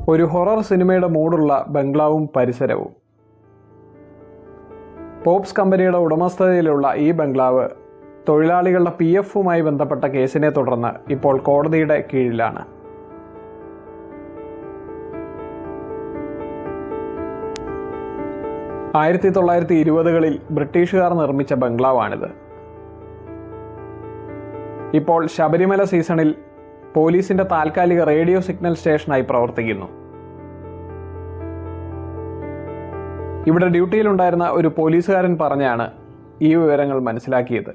ഒരു ഹൊറർ സിനിമയുടെ മൂടുള്ള ബംഗ്ലാവും പരിസരവും. പോപ്സ് കമ്പനിയുടെ ഉടമസ്ഥതയിലുള്ള ഈ ബംഗ്ലാവ് തൊഴിലാളികളുടെ PF-വുമായി ബന്ധപ്പെട്ട കേസിനെ തുടർന്ന് ഇപ്പോൾ കോടതിയുടെ കീഴിലാണ്. ആയിരത്തി 1920-കളിൽ ബ്രിട്ടീഷുകാർ നിർമ്മിച്ച ബംഗ്ലാവാണിത്. ഇപ്പോൾ ശബരിമല സീസണിൽ പോലീസിന്റെ താൽക്കാലിക റേഡിയോ സിഗ്നൽ സ്റ്റേഷനായി പ്രവർത്തിക്കുന്നു. ഇവിടെ ഡ്യൂട്ടിയിലുണ്ടായിരുന്ന ഒരു പോലീസുകാരൻ പറഞ്ഞാണ് ഈ വിവരങ്ങൾ മനസ്സിലാക്കിയത്.